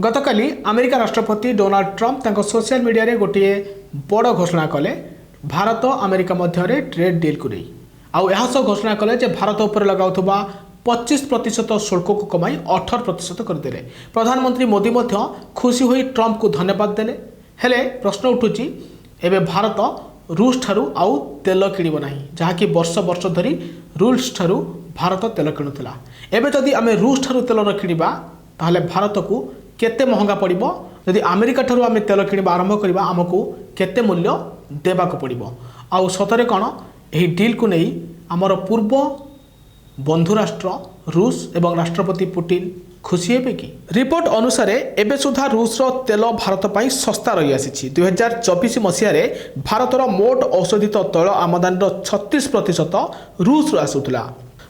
गतकाली America राष्ट्रपति Donald Trump तांको social media रे गोटे बड़ घोषणा कले भारत अमेरिका मध्य ट्रेड डील को नहीं आउ यह सब घोषणा कले जे भारत उपर लगाउथबा 25% शुल्क को कमाई 18% करदे। प्रधानमंत्री मोदी मध्य खुशी होई ट्रम्प को धन्यवाद देले। हेले प्रश्न उठुची एबे भारत रूस ठारू आउ तेल किणिब नाही जहाँकि वर्ष वर्ष धरी रूस ठारू भारत तेल किणुला। एबे जदि आमे रूस ठारू तेल न किणिबा ताहले भारत को केते महंगा पड़िबो। यदि अमेरिका ठारू आमे तेल किणिबा आरंभ करिबा आमको केते मूल्य देबाक पड़िबो। आउ सतरे कौन एही डील को नहीं आमर पूर्व बंधु राष्ट्र रूस एवं राष्ट्रपति पुटिन खुशी हेबे कि? रिपोर्ट अनुसार एबे सुधा रूस रो तेल भारत पई सस्ता रही आसी। 2024 मसीह रे भारतर मोट औषधित तैल आमदानी 36% रूस आसुला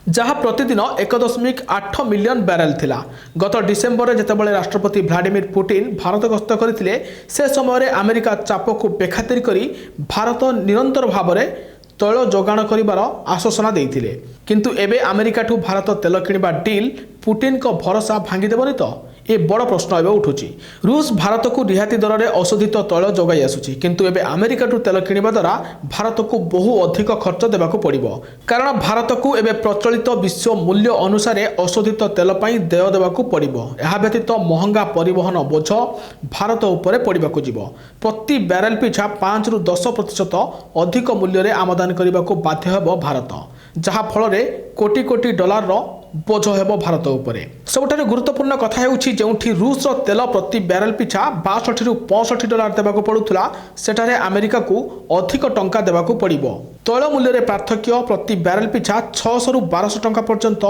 जहाँ प्रतिदिन 1.8 मिलियन बैरेल थिला। गत डिसेम्बर में जितेबाला राष्ट्रपति व्लादिमीर पुटिन भारत गस्त करते से समय अमेरिका चाप को बेखातिर करी भारत निरंतर भाव में तैल जोगाण कर आश्वासना देते। किंतु एबे अमेरिका ठू भारत तेल किणवा डील पुटिन को भरोसा भांगीदेवनी तो ये बड़ प्रश्न एवं उठुची। रूस भारत को रिहाती दर में औषधित तैल जोगाई आसुची किंतु एबे अमेरिका ठू तेल किणवा द्वारा भारत को बहु अधिक खर्च देबाक पड़िबो कारण भारत को एबे प्रचलित विश्व मूल्य अनुसार औषधित तेल पई देय देबाक पड़िबो। एहा व्यतीत महंगा परिवहन बोझ भारत उपरे पड़िबाक जिवो। प्रति बैरेल पिछा 5 रु 10% अधिक मूल्य रे आमदानी करबाक बाध्य हेबो भारत जहाँ फल कोटी कोटी डॉलर रो बोझ हेबो भारत उपरे। सबुठारे गुरुत्वपूर्ण कथा हेउछि जेउठी रूस रो तेल प्रति बैरेल पिछा 62 रु 65 डॉलर देबाको पड़ुथला सेठारे अमेरिका को अधिक टंका देबाको पड़िबो। तैल मूल्य रे पार्थक्य प्रति बैरेल पिछा 600 रु 1200 टंका पर्यंत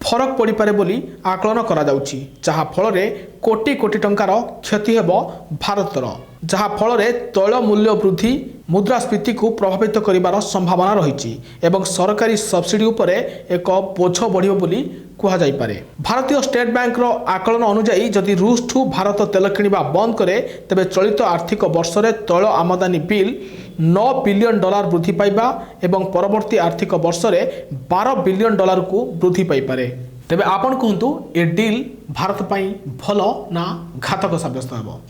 फरक पड़ पारे बोली आकलन करा जाउछि जहाँ फल कोटी कोटी टंकार क्षति हेबो भारतर जहाँ फल तैल मूल्य वृद्धि मुद्रास्फीति को प्रभावित करिवार संभावना रही एवं सरकारी सब्सिडी उपरे एक बोझ बढ़िबो बोली कुहा जाई पारे। भारतीय स्टेट बैंक रो आकलन अनुसार जदि रूस ठू भारत तेल किणवा बंद करे तेबे चलित आर्थिक वर्ष रे तैल आमदानी बिल 9 बिलियन डॉलर वृद्धि पाइबा एवं परवर्ती आर्थिक वर्ष रे 12 बिलियन डॉलर को वृद्धि पाई पारे। तेबे आपण कहंतु ए डील भारत पई भलो ना घातक साब्यस्त हेबो?